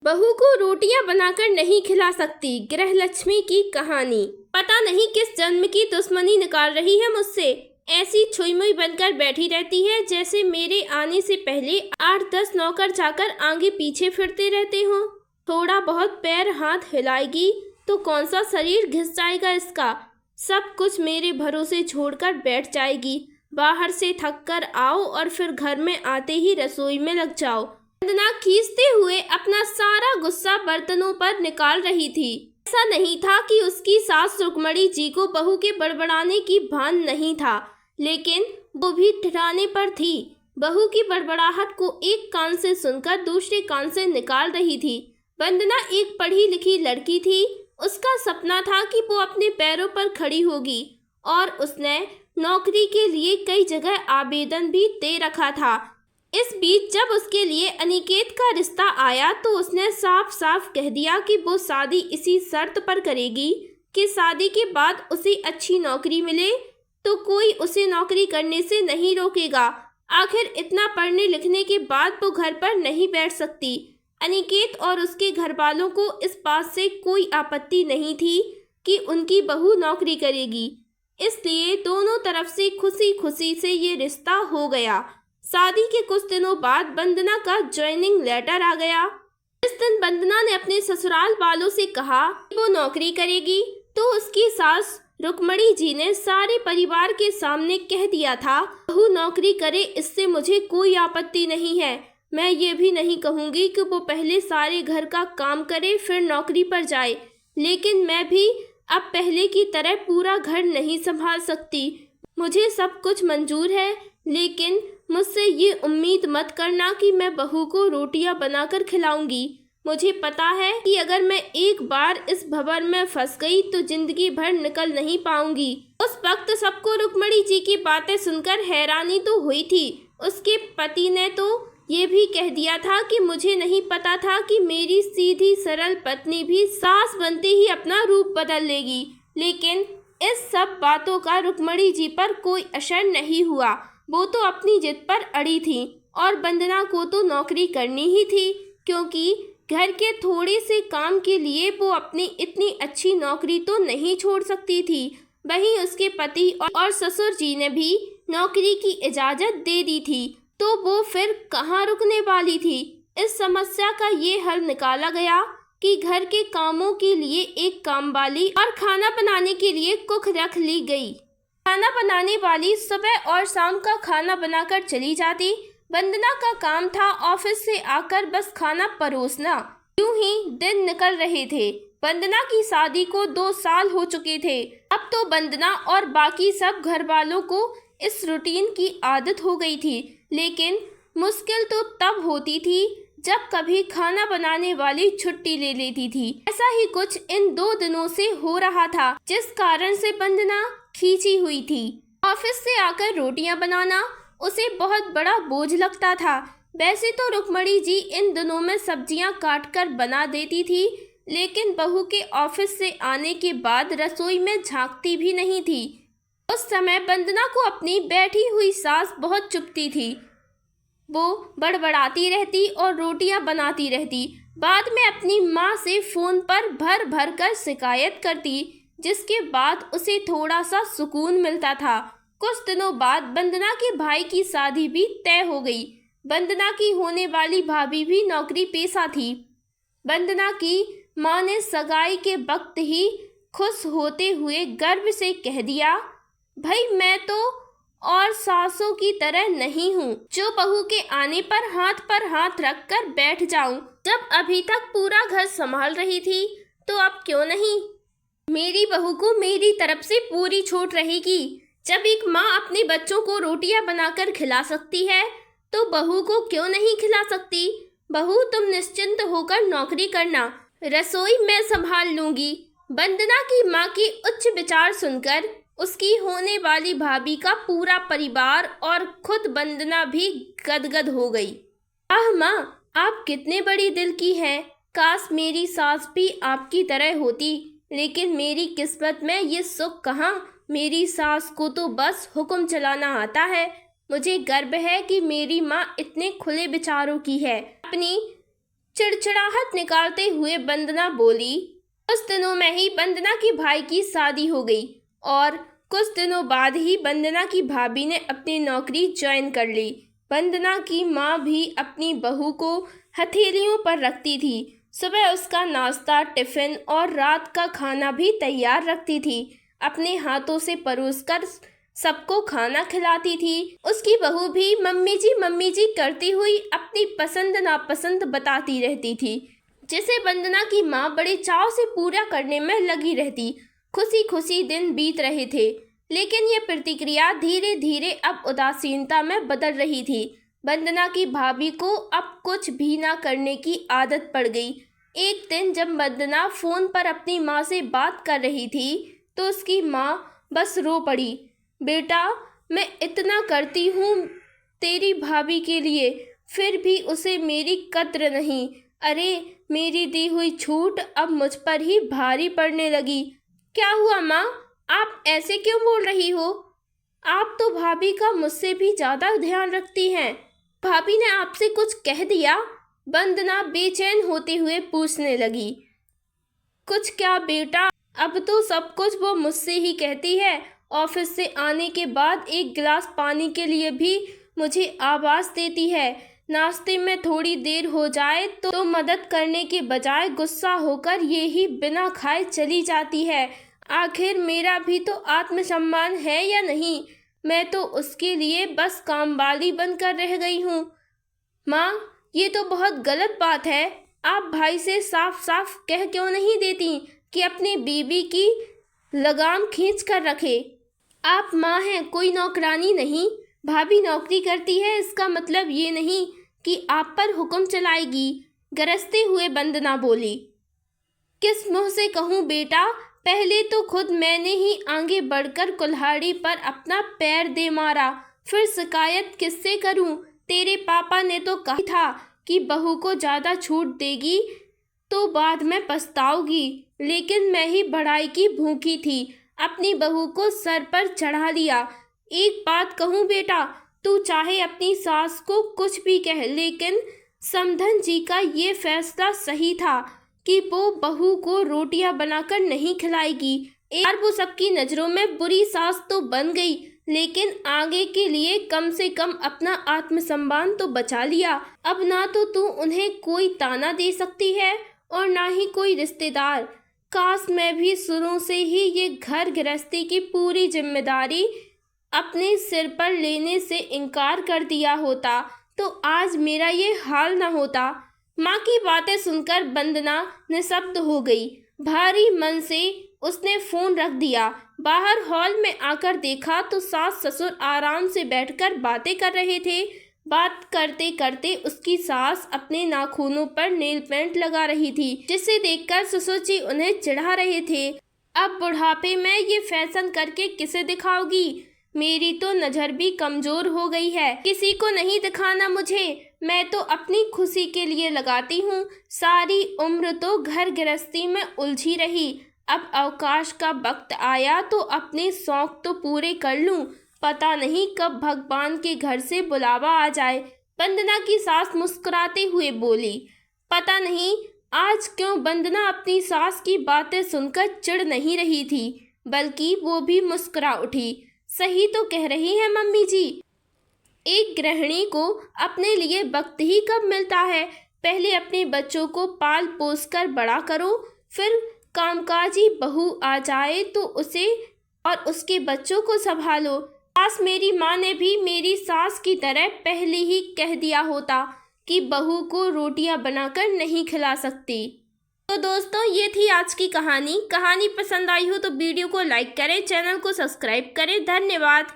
बहू को रोटियां बनाकर नहीं खिला सकती, गृहलक्ष्मी की कहानी। पता नहीं किस जन्म की दुश्मनी निकाल रही है मुझसे। ऐसी छुई मुई बनकर बैठी रहती है जैसे मेरे आने से पहले 8-10 नौकर जाकर आगे पीछे फिरते रहते हों। थोड़ा बहुत पैर हाथ हिलाएगी तो कौन सा शरीर घिस जाएगा इसका। सब कुछ मेरे भरोसे छोड़कर बैठ जाएगी। बाहर से थक कर आओ और फिर घर में आते ही रसोई में लग जाओ। वंदना खींचते हुए अपना सारा गुस्सा बर्तनों पर निकाल रही थी। ऐसा नहीं था कि उसकी सास रुक्मणी जी को बहू के बड़बड़ाने की भान नहीं था, लेकिन वो भी ठिठाने पर थी। बहू की बड़बड़ाहट को एक कान से सुनकर दूसरे कान से निकाल रही थी। वंदना एक पढ़ी लिखी लड़की थी। उसका सपना था कि वो अपने पैरों पर खड़ी होगी और उसने नौकरी के लिए कई जगह आवेदन भी दे रखा था। इस बीच जब उसके लिए अनिकेत का रिश्ता आया तो उसने साफ साफ कह दिया कि वो शादी इसी शर्त पर करेगी कि शादी के बाद उसे अच्छी नौकरी मिले तो कोई उसे नौकरी करने से नहीं रोकेगा। आखिर इतना पढ़ने लिखने के बाद वो घर पर नहीं बैठ सकती। अनिकेत और उसके घर वालों को इस बात से कोई आपत्ति नहीं थी कि उनकी बहू नौकरी करेगी, इसलिए दोनों तरफ से खुशी खुशी से ये रिश्ता हो गया। शादी के कुछ दिनों बाद वंदना का ज्वाइनिंग लेटर आ गया। इस दिन वंदना ने अपने ससुराल वालों से कहा कि वो नौकरी करेगी, तो उसकी सास रुक्मणी जी ने सारे परिवार के सामने कह दिया था, बहू नौकरी करे इससे मुझे कोई आपत्ति नहीं है। मैं ये भी नहीं कहूँगी कि वो पहले सारे घर का काम करे फिर नौकरी पर जाए, लेकिन मैं भी अब पहले की तरह पूरा घर नहीं संभाल सकती। मुझे सब कुछ मंजूर है, लेकिन मुझसे ये उम्मीद मत करना कि मैं बहू को रोटियां बनाकर खिलाऊंगी। मुझे पता है कि अगर मैं एक बार इस भंवर में फंस गई तो जिंदगी भर निकल नहीं पाऊंगी। उस वक्त सबको रुक्मणी जी की बातें सुनकर हैरानी तो हुई थी। उसके पति ने तो ये भी कह दिया था कि मुझे नहीं पता था कि मेरी सीधी सरल पत्नी भी सास बनते ही अपना रूप बदल लेगी। लेकिन इस सब बातों का रुक्मणी जी पर कोई असर नहीं हुआ। वो तो अपनी जिद पर अड़ी थी और वंदना को तो नौकरी करनी ही थी, क्योंकि घर के थोड़े से काम के लिए वो अपनी इतनी अच्छी नौकरी तो नहीं छोड़ सकती थी। वहीं उसके पति और ससुर जी ने भी नौकरी की इजाज़त दे दी थी, तो वो फिर कहाँ रुकने वाली थी। इस समस्या का ये हल निकाला गया कि घर के कामों के लिए एक कामवाली और खाना बनाने के लिए कुक रख ली गई। खाना बनाने वाली सुबह और शाम का खाना बनाकर चली जाती। वंदना का काम था ऑफिस से आकर बस खाना परोसना। यूं ही दिन निकल रहे थे। वंदना की शादी को 2 साल हो चुके थे। अब तो वंदना और बाकी सब घर वालों को इस रूटीन की आदत हो गई थी, लेकिन मुश्किल तो तब होती थी जब कभी खाना बनाने वाली छुट्टी ले लेती थी। ऐसा ही कुछ इन 2 दिनों से हो रहा था, जिस कारण से वंदना खींची हुई थी। ऑफिस से आकर रोटियां बनाना उसे बहुत बड़ा बोझ लगता था। वैसे तो रुक्मणी जी इन दिनों में सब्जियां काटकर बना देती थी, लेकिन बहू के ऑफिस से आने के बाद रसोई में झांकती भी नहीं थी। उस समय वंदना को अपनी बैठी हुई सास बहुत चुभती थी। वो बड़बड़ाती रहती और रोटियां बनाती रहती। बाद में अपनी माँ से फ़ोन पर भर भर कर शिकायत करती, जिसके बाद उसे थोड़ा सा सुकून मिलता था। कुछ दिनों बाद वंदना के भाई की शादी भी तय हो गई। वंदना की होने वाली भाभी भी नौकरी पेशा थी। वंदना की माँ ने सगाई के वक्त ही खुश होते हुए गर्व से कह दिया, भाई मैं तो और सासों की तरह नहीं हूँ जो बहू के आने पर हाथ रख कर बैठ जाऊं। जब अभी तक पूरा घर संभाल रही थी तो अब क्यों नहीं। मेरी बहू को मेरी तरफ से पूरी छूट रहेगी। जब एक माँ अपने बच्चों को रोटियां बनाकर खिला सकती है तो बहू को क्यों नहीं खिला सकती। बहू तुम निश्चिंत होकर नौकरी करना, रसोई मैं संभाल लूंगी। वंदना की माँ की उच्च विचार सुनकर उसकी होने वाली भाभी का पूरा परिवार और खुद वंदना भी गदगद हो गई। आह माँ, आप कितने बड़ी दिल की हैं। काश मेरी सास भी आपकी तरह होती, लेकिन मेरी किस्मत में ये सुख कहाँ। मेरी सास को तो बस हुक्म चलाना आता है। मुझे गर्व है कि मेरी माँ इतने खुले विचारों की है। अपनी चिड़चिड़ाहट निकालते हुए वंदना बोली। कुछ दिनों में ही वंदना की भाई की शादी हो गई और कुछ दिनों बाद ही वंदना की भाभी ने अपनी नौकरी ज्वाइन कर ली। वंदना की माँ भी अपनी बहू को हथेलियों पर रखती थी। सुबह उसका नाश्ता, टिफिन और रात का खाना भी तैयार रखती थी। अपने हाथों से परोसकर सबको खाना खिलाती थी। उसकी बहू भी मम्मी जी करती हुई अपनी पसंद नापसंद बताती रहती थी, जिसे वंदना की माँ बड़े चाव से पूरा करने में लगी रहती। खुशी खुशी दिन बीत रहे थे, लेकिन ये प्रतिक्रिया धीरे धीरे अब उदासीनता में बदल रही थी। वंदना की भाभी को अब कुछ भी ना करने की आदत पड़ गई। एक दिन जब वंदना फोन पर अपनी माँ से बात कर रही थी तो उसकी माँ बस रो पड़ी। बेटा, मैं इतना करती हूँ तेरी भाभी के लिए, फिर भी उसे मेरी कद्र नहीं। अरे, मेरी दी हुई छूट अब मुझ पर ही भारी पड़ने लगी। क्या हुआ माँ, आप ऐसे क्यों बोल रही हो? आप तो भाभी का मुझसे भी ज़्यादा ध्यान रखती हैं। भाभी ने आपसे कुछ कह दिया? वंदना बेचैन होते हुए पूछने लगी। कुछ क्या बेटा, अब तो सब कुछ वो मुझसे ही कहती है। ऑफिस से आने के बाद एक गिलास पानी के लिए भी मुझे आवाज़ देती है। नाश्ते में थोड़ी देर हो जाए तो मदद करने के बजाय गुस्सा होकर ये ही बिना खाए चली जाती है। आखिर मेरा भी तो आत्मसम्मान है या नहीं? मैं तो उसके लिए बस कामवाली बनकर रह गई हूँ। माँ, ये तो बहुत गलत बात है। आप भाई से साफ साफ कह क्यों नहीं देती कि अपनी बीवी की लगाम खींच कर रखे? आप माँ हैं, कोई नौकरानी नहीं। भाभी नौकरी करती है, इसका मतलब ये नहीं कि आप पर हुक्म चलाएगी। गरजते हुए वंदना बोली। किस मुँह से कहूँ बेटा, पहले तो खुद मैंने ही आगे बढ़कर कुल्हाड़ी पर अपना पैर दे मारा, फिर शिकायत किससे करूँ? तेरे पापा ने तो कहा था कि बहू को ज़्यादा छूट देगी तो बाद में पछताओगी, लेकिन मैं ही बढ़ाई की भूखी थी, अपनी बहू को सर पर चढ़ा लिया। एक बात कहूँ बेटा, तू चाहे अपनी सास को कुछ भी कह, लेकिन समधन जी का ये फैसला सही था कि वो बहू को रोटियां बनाकर नहीं खिलाएगी। एक बार वो सबकी नज़रों में बुरी सास तो बन गई, लेकिन आगे के लिए कम से कम अपना आत्मसम्मान तो बचा लिया। अब ना तो तू उन्हें कोई ताना दे सकती है और ना ही कोई रिश्तेदार। काश मैं भी शुरू से ही ये घर गृहस्थी की पूरी जिम्मेदारी अपने सिर पर लेने से इनकार कर दिया होता तो आज मेरा ये हाल न होता। माँ की बातें सुनकर वंदना निशब्द हो गई। भारी मन से उसने फोन रख दिया। बाहर हॉल में आकर देखा तो सास ससुर आराम से बैठकर बातें कर रहे थे। बात करते करते उसकी सास अपने नाखूनों पर नेल पेंट लगा रही थी, जिसे देखकर ससुर जी उन्हें चिढ़ा रहे थे। अब बुढ़ापे में ये फैशन करके किसे दिखाओगी? मेरी तो नज़र भी कमजोर हो गई है, किसी को नहीं दिखाना मुझे। मैं तो अपनी खुशी के लिए लगाती हूँ। सारी उम्र तो घर गृहस्थी में उलझी रही, अब अवकाश का वक्त आया तो अपने शौक तो पूरे कर लूँ। पता नहीं कब भगवान के घर से बुलावा आ जाए। वंदना की सास मुस्कुराते हुए बोली। पता नहीं आज क्यों वंदना अपनी सास की बातें सुनकर चिढ़ नहीं रही थी, बल्कि वो भी मुस्कुरा उठी। सही तो कह रही है मम्मी जी, एक गृहिणी को अपने लिए वक्त ही कब मिलता है। पहले अपने बच्चों को पाल पोस कर बड़ा करो, फिर कामकाजी बहू आ जाए तो उसे और उसके बच्चों को संभालो। काश मेरी माँ ने भी मेरी सास की तरह पहले ही कह दिया होता कि बहू को रोटियां बनाकर नहीं खिला सकती। तो दोस्तों, ये थी आज की कहानी। कहानी पसंद आई हो तो वीडियो को लाइक करें, चैनल को सब्सक्राइब करें। धन्यवाद।